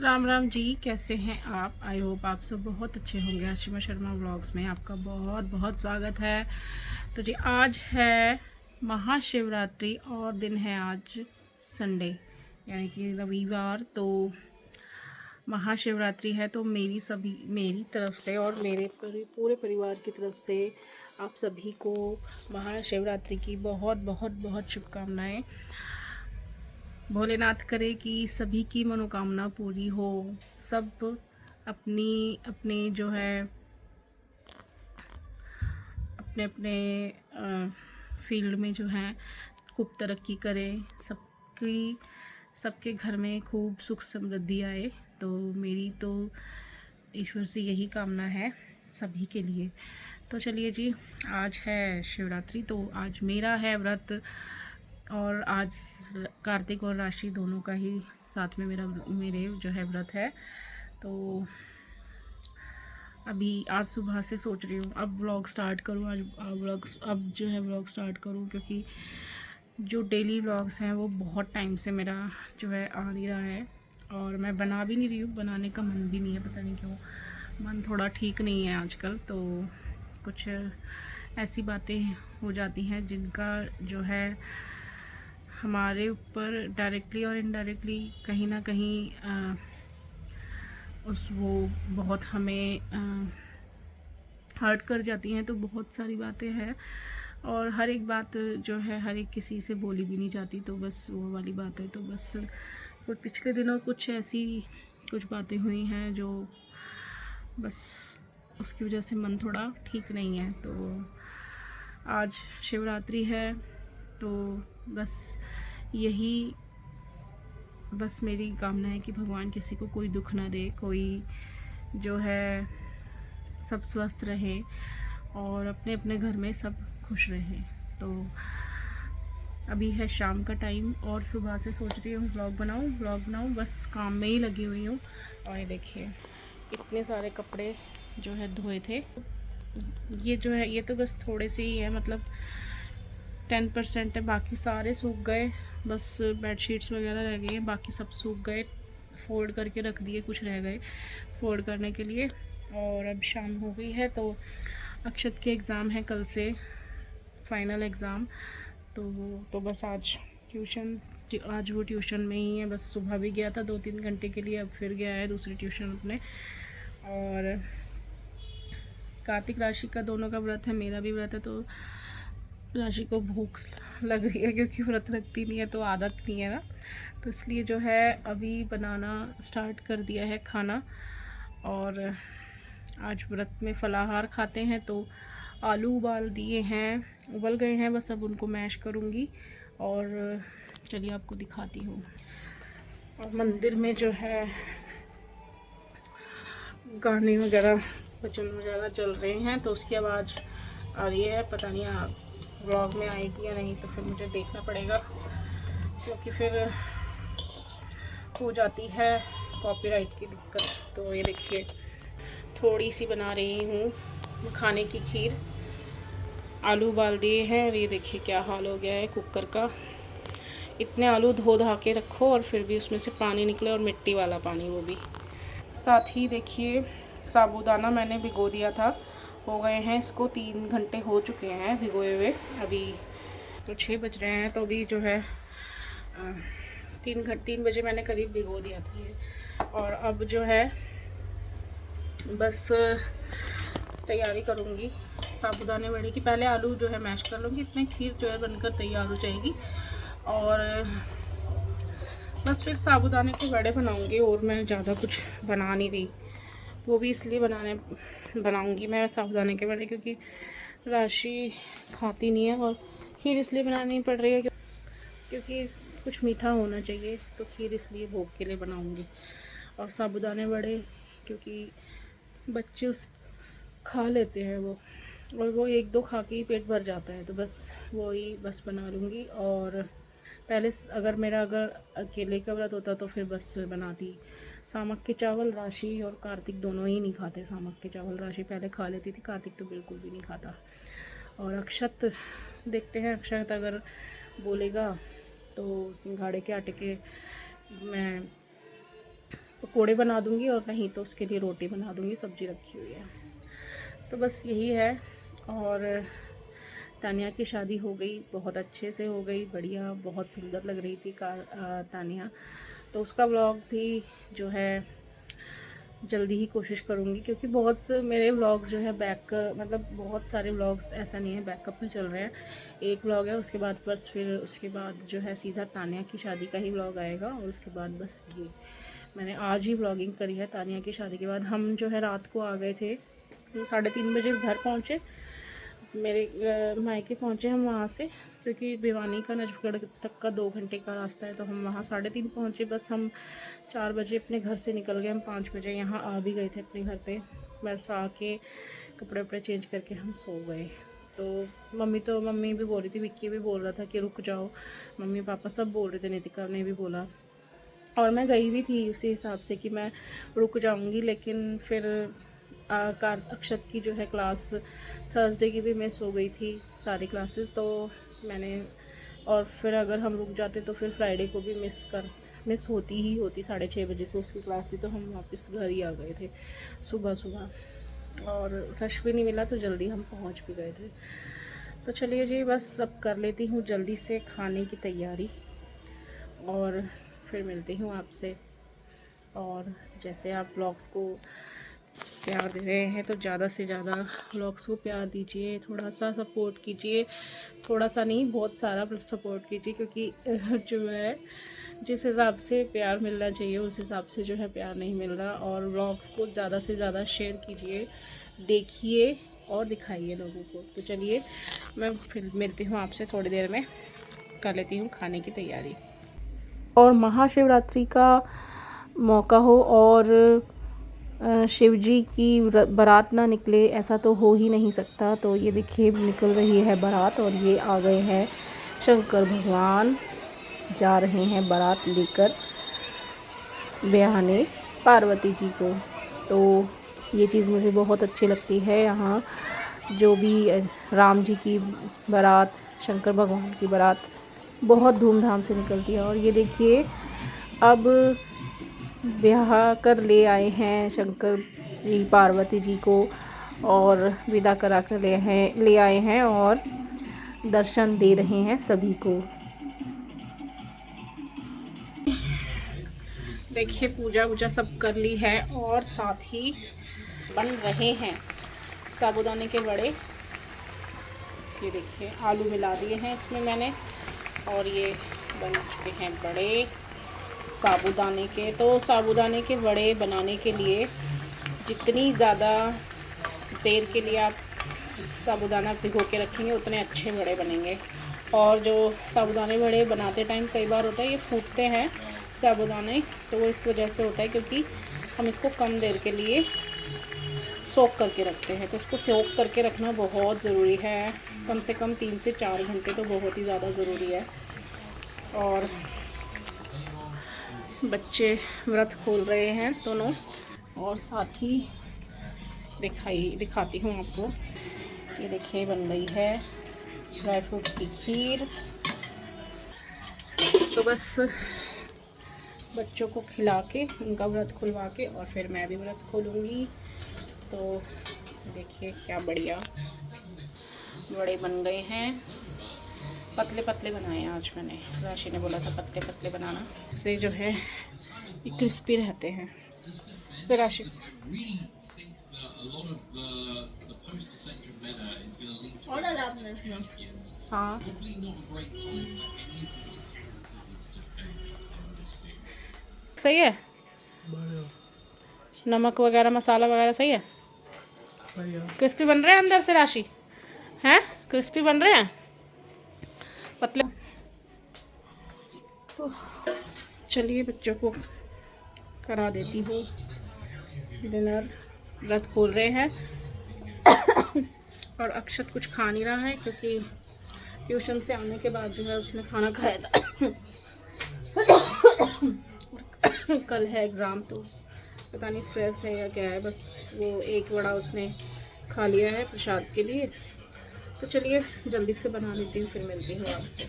राम राम जी, कैसे हैं आप? आई होप आप सब बहुत अच्छे होंगे। आशिमा शर्मा व्लॉग्स में आपका बहुत बहुत स्वागत है। तो जी, आज है महाशिवरात्रि और दिन है आज संडे, यानी कि रविवार। तो महाशिवरात्रि है, तो मेरी तरफ से और मेरे पूरे परिवार की तरफ से आप सभी को महाशिवरात्रि की बहुत बहुत बहुत शुभकामनाएं। भोलेनाथ करे कि सभी की मनोकामना पूरी हो, सब अपनी अपनी जो है अपने अपने फील्ड में जो है खूब तरक्की करे, सबके घर में खूब सुख समृद्धि आए। तो मेरी तो ईश्वर से यही कामना है सभी के लिए। तो चलिए जी, आज है शिवरात्रि, तो आज मेरा है व्रत और आज कार्तिक और राशि दोनों का ही साथ में मेरे जो है व्रत है। तो अभी आज सुबह से सोच रही हूँ अब व्लॉग स्टार्ट करूँ, अब जो है व्लॉग स्टार्ट करूँ, क्योंकि जो डेली व्लॉग्स हैं वो बहुत टाइम से मेरा जो है आ नहीं रहा है और मैं बना भी नहीं रही हूँ, बनाने का मन भी नहीं है, पता नहीं क्यों मन थोड़ा ठीक नहीं है आजकल। तो कुछ ऐसी बातें हो जाती हैं जिनका जो है हमारे ऊपर डायरेक्टली और इनडायरेक्टली कहीं ना कहीं वो बहुत हमें हर्ट कर जाती हैं। तो बहुत सारी बातें हैं और हर एक बात जो है हर एक किसी से बोली भी नहीं जाती, तो बस वो वाली बात है। तो बस पिछले दिनों कुछ बातें हुई हैं जो बस उसकी वजह से मन थोड़ा ठीक नहीं है। तो आज शिवरात्रि है, तो बस मेरी कामना है कि भगवान किसी को कोई दुख ना दे, कोई जो है सब स्वस्थ रहे और अपने अपने घर में सब खुश रहें। तो अभी है शाम का टाइम और सुबह से सोच रही हूँ व्लॉग बनाऊँ, बस काम में ही लगी हुई हूँ। और ये देखिए इतने सारे कपड़े जो है धोए थे, ये जो है ये तो बस थोड़े से ही है, मतलब 10% है, बाकी सारे सूख गए। बस बेडशीट्स वगैरह रह गई हैं, बाकी सब सूख गए, फोल्ड करके रख दिए, कुछ रह गए फोल्ड करने के लिए। और अब शाम हो गई है, तो अक्षत के एग्ज़ाम है कल से, फाइनल एग्ज़ाम। तो बस आज वो ट्यूशन में ही है, बस सुबह भी गया था 2-3 घंटे के लिए, अब फिर गया है दूसरी ट्यूशन अपने। और कार्तिक राशि का दोनों का व्रत है, मेरा भी व्रत है। तो राशि को भूख लग रही है, क्योंकि व्रत रखती नहीं है तो आदत नहीं है ना, तो इसलिए जो है अभी बनाना स्टार्ट कर दिया है खाना। और आज व्रत में फलाहार खाते हैं, तो आलू उबाल दिए हैं, उबल गए हैं, बस अब उनको मैश करूँगी और चलिए आपको दिखाती हूँ। और मंदिर में जो है गाने वगैरह भजन वगैरह चल रहे हैं, तो उसकी आवाज़ आ रही है, पता नहीं आप व्लॉग में आएगी या नहीं, तो फिर मुझे देखना पड़ेगा, क्योंकि फिर हो जाती है कॉपीराइट की दिक्कत। तो ये देखिए थोड़ी सी बना रही हूँ खाने की खीर, आलू उबाल दिए हैं और ये देखिए क्या हाल हो गया है कुकर का। इतने आलू धो धा के रखो और फिर भी उसमें से पानी निकले, और मिट्टी वाला पानी वो भी। साथ ही देखिए साबूदाना मैंने भिगो दिया था, हो गए हैं इसको 3 घंटे हो चुके हैं भिगोए हुए। अभी तो 6 बज रहे हैं, तो अभी जो है 3 बजे मैंने करीब भिगो दिया था ये। और अब जो है बस तैयारी करूँगी साबूदाने वड़े की। पहले आलू जो है मैश कर लूँगी, इतने खीर जो है बनकर तैयार हो जाएगी, और बस फिर साबूदाने के वड़े बनाऊँगी। और मैं ज़्यादा कुछ बना नहीं रही, वो भी इसलिए बनाऊँगी मैं साबूदाने के वड़े, क्योंकि राशि खाती नहीं है, और खीर इसलिए बनानी पड़ रही है क्योंकि कुछ मीठा होना चाहिए, तो खीर इसलिए भोग के लिए बनाऊँगी। और साबूदाने वड़े क्योंकि बच्चे उस खा लेते हैं वो, और वो 1-2 खा के ही पेट भर जाता है, तो बस बना लूँगी। और पहले अगर अकेले का व्रत होता तो फिर बस बनाती। सामक के चावल राशि और कार्तिक दोनों ही नहीं खाते सामक के चावल, राशि पहले खा लेती थी, कार्तिक तो बिल्कुल भी नहीं खाता। और अक्षत देखते हैं, अक्षत अगर बोलेगा तो सिंघाड़े के आटे के मैं पकोड़े बना दूँगी और नहीं तो उसके लिए रोटी बना दूँगी, सब्ज़ी रखी हुई है। तो बस यही है। और तानिया की शादी हो गई, बहुत अच्छे से हो गई, बढ़िया, बहुत सुंदर लग रही थी तानिया। तो उसका व्लॉग भी जो है जल्दी ही कोशिश करूँगी, क्योंकि बहुत मेरे व्लॉग जो है मतलब बहुत सारे व्लॉग्स ऐसा नहीं है बैकअप में चल रहे हैं। एक व्लॉग है, उसके बाद बस फिर उसके बाद जो है सीधा तानिया की शादी का ही व्लॉग आएगा, और उसके बाद बस ये मैंने आज ही व्लॉगिंग करी है तानिया की शादी के बाद। हम जो है रात को आ गए थे, 3:30 बजे घर पहुँचे, मेरे मायके पहुँचे हम वहाँ से, क्योंकि भिवानी का नजफगढ़ तक का 2 घंटे का रास्ता है। तो हम वहाँ 3:30 पहुँचे, बस हम 4 बजे अपने घर से निकल गए। हम 5 बजे यहाँ आ भी गए थे अपने घर पे। बस आके कपड़े वपड़े चेंज करके हम सो गए। तो मम्मी भी बोल रही थी, विक्की भी बोल रहा था कि रुक जाओ, मम्मी पापा सब बोल रहे थे, नितिका ने भी बोला, और मैं गई भी थी उसी हिसाब से कि मैं रुक जाऊँगी। लेकिन फिर अक्षत की जो है क्लास थर्सडे की भी मिस हो गई थी सारी क्लासेस, तो मैंने, और फिर अगर हम रुक जाते तो फिर फ्राइडे को भी मिस होती ही होती। 6:30 बजे से उसकी क्लास थी, तो हम वापस घर ही आ गए थे सुबह, और रश भी नहीं मिला तो जल्दी हम पहुंच भी गए थे। तो चलिए जी, बस अब कर लेती हूँ जल्दी से खाने की तैयारी, और फिर मिलती हूँ आपसे। और जैसे आप ब्लॉग्स को प्यार दे रहे हैं तो ज़्यादा से ज़्यादा व्लॉग्स को प्यार दीजिए, थोड़ा सा सपोर्ट कीजिए, थोड़ा सा नहीं बहुत सारा सपोर्ट कीजिए, क्योंकि जो है जिस हिसाब से प्यार मिलना चाहिए उस हिसाब से जो है प्यार नहीं मिल रहा। और व्लॉग्स को ज़्यादा से ज़्यादा शेयर कीजिए, देखिए और दिखाइए लोगों को। तो चलिए, मैं फिर मिलती हूँ आपसे थोड़ी देर में, कर लेती हूँ खाने की तैयारी। और महाशिवरात्रि का मौका हो और शिव जी की बारात ना निकले, ऐसा तो हो ही नहीं सकता। तो ये देखिए निकल रही है बारात, और ये आ गए हैं शंकर भगवान, जा रहे हैं बारात लेकर ब्याहने पार्वती जी को। तो ये चीज़ मुझे बहुत अच्छी लगती है। यहाँ जो भी राम जी की बारात, शंकर भगवान की बारात बहुत धूमधाम से निकलती है। और ये देखिए अब ब्याह कर ले आए हैं शंकर जी पार्वती जी को, और विदा करा कर ले आए हैं, और दर्शन दे रहे हैं सभी को। देखिए पूजा वूजा सब कर ली है, और साथ ही बन रहे हैं साबूदाने के बड़े। ये देखिए आलू मिला दिए हैं इसमें मैंने, और ये बन चुके हैं बड़े साबूदाने के। तो साबूदाने के बड़े बनाने के लिए जितनी ज़्यादा देर के लिए आप साबूदाना भिगो के रखेंगे उतने अच्छे बड़े बनेंगे। और जो साबूदाने बड़े बनाते टाइम कई बार होता है ये फूटते हैं साबूदाने, तो वो इस वजह से होता है क्योंकि हम इसको कम देर के लिए सोक करके रखते हैं। तो इसको सोक करके रखना बहुत ज़रूरी है, कम से कम 3 से 4 घंटे तो बहुत ही ज़्यादा ज़रूरी है। और बच्चे व्रत खोल रहे हैं दोनों, और साथ ही दिखाती हूँ आपको। ये देखिए बन गई है ड्राई फ्रूट की खीर। तो बस बच्चों को खिला के उनका व्रत खुलवा के और फिर मैं भी व्रत खोलूँगी। तो देखिए क्या बढ़िया बड़े बन गए हैं, पतले पतले बनाए आज मैंने, राशि ने बोला था पतले पतले बनाना, इससे जो है ये क्रिस्पी रहते हैं। तो राशि हाँ सही है, नमक वगैरह मसाला वगैरह सही है, क्रिस्पी बन रहे हैं अंदर से राशि, हैं क्रिस्पी बन रहे हैं पतले। तो चलिए बच्चों को करा देती हूँ डिनर, व्रत खोल रहे हैं। और अक्षत कुछ खा नहीं रहा है क्योंकि ट्यूशन से आने के बाद जो है उसने खाना खाया था। कल है एग्ज़ाम, तो पता नहीं स्ट्रेस है या क्या है, बस वो एक वड़ा उसने खा लिया है प्रसाद के लिए। तो चलिए जल्दी से बना लेती हूँ, फिर मिलती हूँ आपसे।